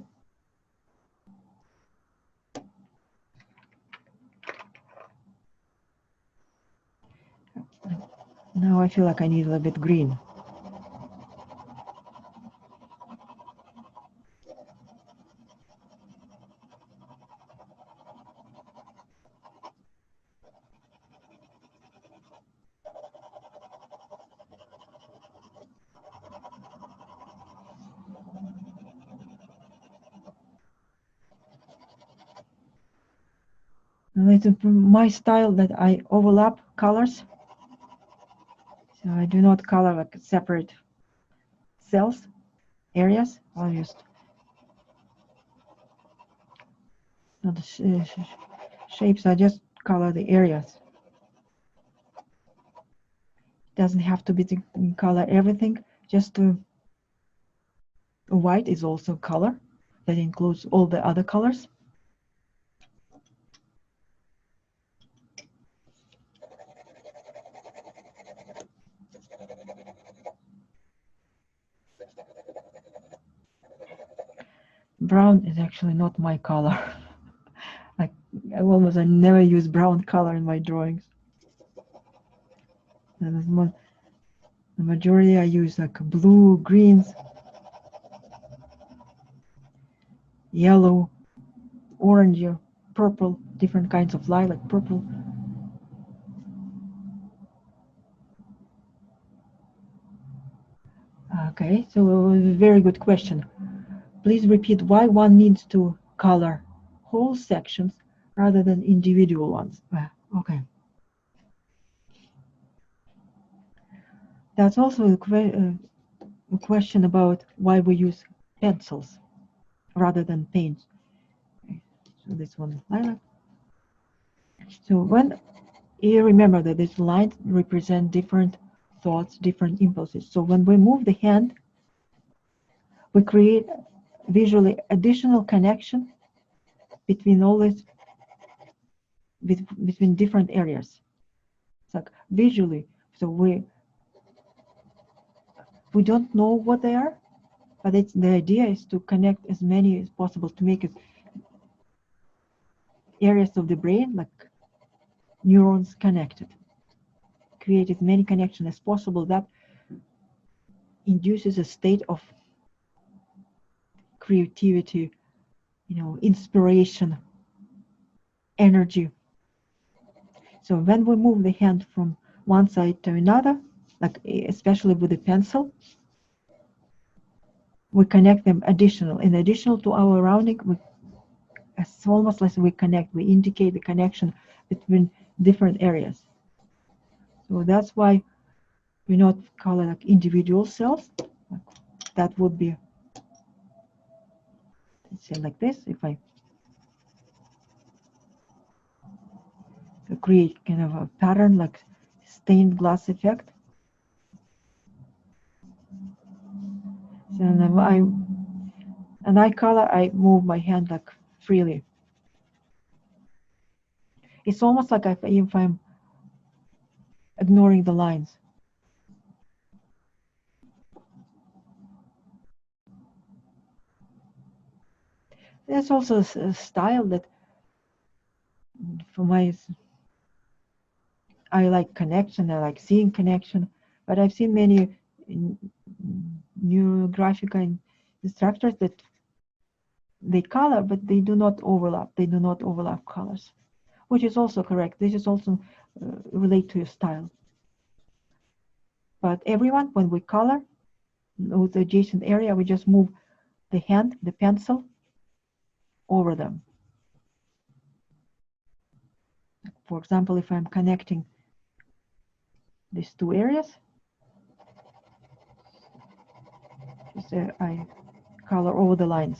Now I feel like I need a little bit green. And it's my style that I overlap colors. So I do not color like separate cells, areas. I'll just not the shapes. I just color the areas. Doesn't have to be to color everything. Just white is also color. That includes all the other colors. Brown is actually not my color. I never use brown color in my drawings. And the majority I use like blue, greens, yellow, orange, purple, different kinds of lilac, purple. Okay, so very good question. Please repeat why one needs to color whole sections rather than individual ones. Okay. That's also a question about why we use pencils rather than paints. So this one lilac. So when you remember that these lines represent different thoughts, different impulses. So when we move the hand, we create visually additional connection between all these, between different areas. It's like visually. So we don't know what they are, but it's the idea is to connect as many as possible to make it areas of the brain like neurons connected. Create as many connections as possible that induces a state of creativity, inspiration, energy. So when we move the hand from one side to another, like especially with the pencil, we connect them in additional to our rounding. It's almost like we indicate the connection between different areas. So that's why we not color like individual cells. That would be, let's say like this, if I create kind of a pattern like stained glass effect. So I move my hand like freely. It's almost like if I'm ignoring the lines. There's also a style that I like connection, I like seeing connection, but I've seen many Neurographica instructors that they color, but they do not overlap. They do not overlap colors, which is also correct. This is also relate to your style. But everyone, when we color with the adjacent area, we just move the hand, the pencil, over them. For example, if I'm connecting these two areas, just I color over the lines.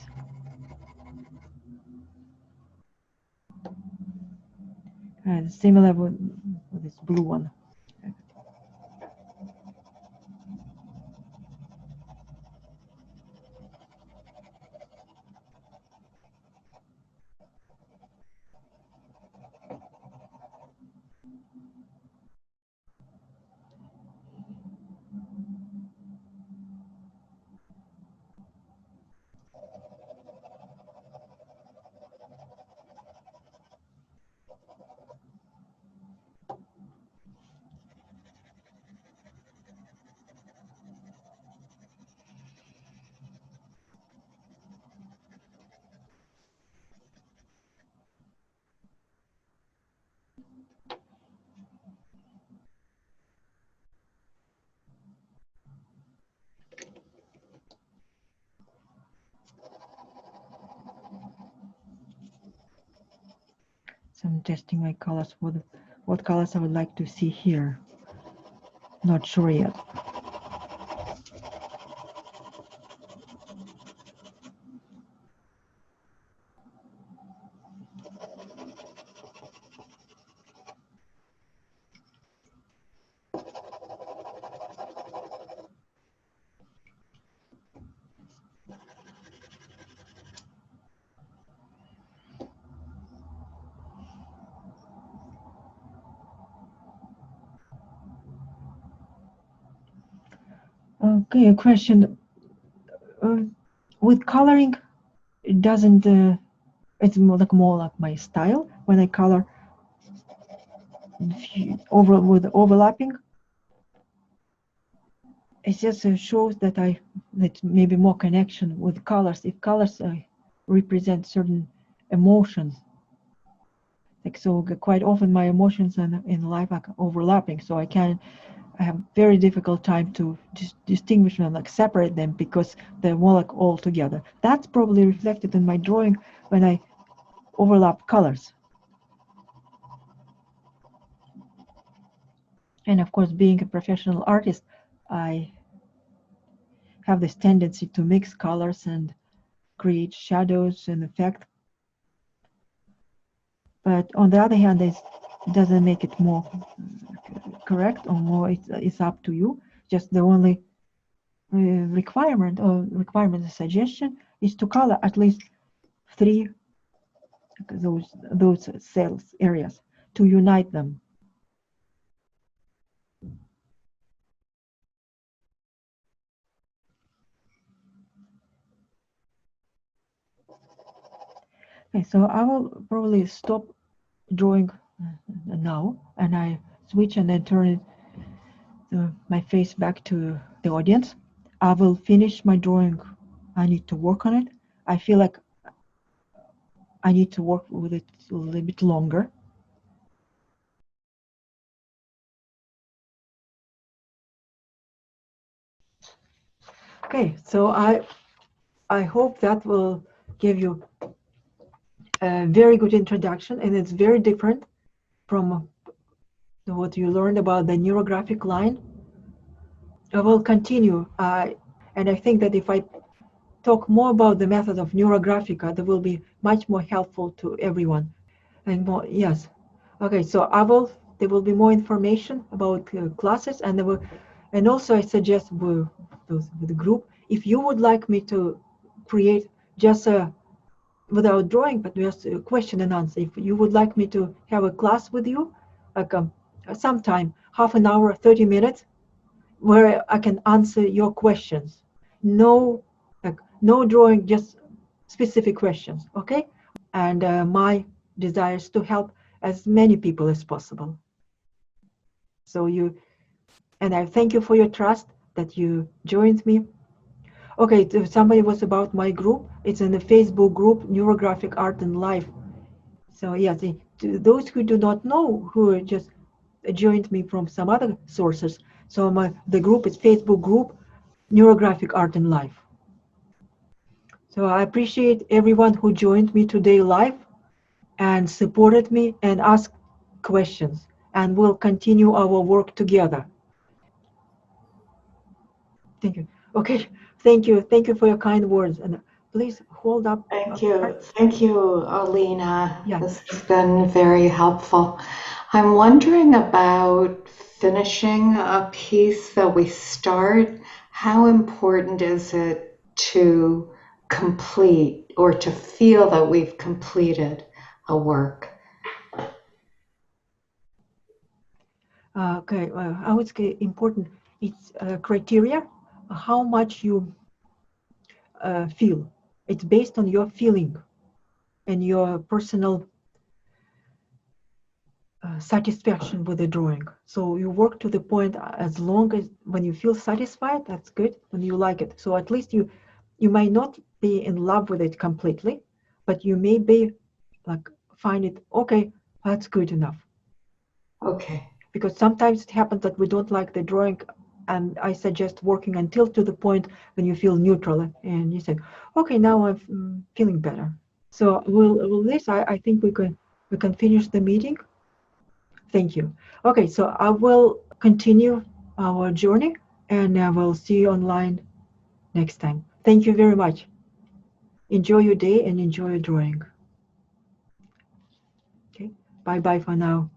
And similar with this blue one. So I'm testing my colors. What colors I would like to see here. Not sure yet. Okay, a question. With coloring, it doesn't. It's more like my style when I color with overlapping. It just shows that maybe more connection with colors. If colors represent certain emotions, like so, quite often my emotions in life are overlapping. So I have very difficult time to distinguish them, like separate them, because they're more like all together. That's probably reflected in my drawing when I overlap colors. And of course, being a professional artist, I have this tendency to mix colors and create shadows and effect But on the other hand, it doesn't make it more correct or more. It's up to you. Just the only requirement suggestion is to color at least 3 those cells areas to unite them. Okay, so I will probably stop drawing now, and I switch and then turn my face back to the audience. I will finish my drawing. I need to work on it. I feel like I need to work with it a little bit longer. Okay, so I hope that will give you a very good introduction, and it's very different from what you learned about the neurographic line. I will continue, and I think that if I talk more about the method of Neurographica, that will be much more helpful to everyone. And more, yes. Okay, so there will be more information about classes, and also I suggest with the group, if you would like me to create just without drawing, but just a question and answer, if you would like me to have a class with you, like sometime, half an hour, 30 minutes, where I can answer your questions. No drawing, just specific questions, okay? And my desire is to help as many people as possible. So and I thank you for your trust that you joined me. Okay, somebody was about my group. It's in the Facebook group, Neurographic Art and Life. So yes, those who do not know, who just joined me from some other sources. So the group is Facebook group, Neurographic Art and Life. So I appreciate everyone who joined me today live and supported me and asked questions, and we'll continue our work together. Thank you. Okay, thank you. Thank you for your kind words, and please hold up. Thank you. Thank you, Alina. Yeah. This has been very helpful. I'm wondering about finishing a piece that we start. How important is it to complete or to feel that we've completed a work? Okay, I would say important. It's criteria, how much you feel. It's based on your feeling and your personal satisfaction with the drawing. So you work to the point as long as when you feel satisfied, that's good, when you like it. So at least you might not be in love with it completely, but you may be like find it okay, that's good enough. Okay. Because sometimes it happens that we don't like the drawing, and I suggest working until to the point when you feel neutral and you say, okay, now I'm feeling better. So I think we can finish the meeting. Thank you. Okay, so I will continue our journey, and I will see you online next time. Thank you very much. Enjoy your day and enjoy your drawing. Okay, bye-bye for now.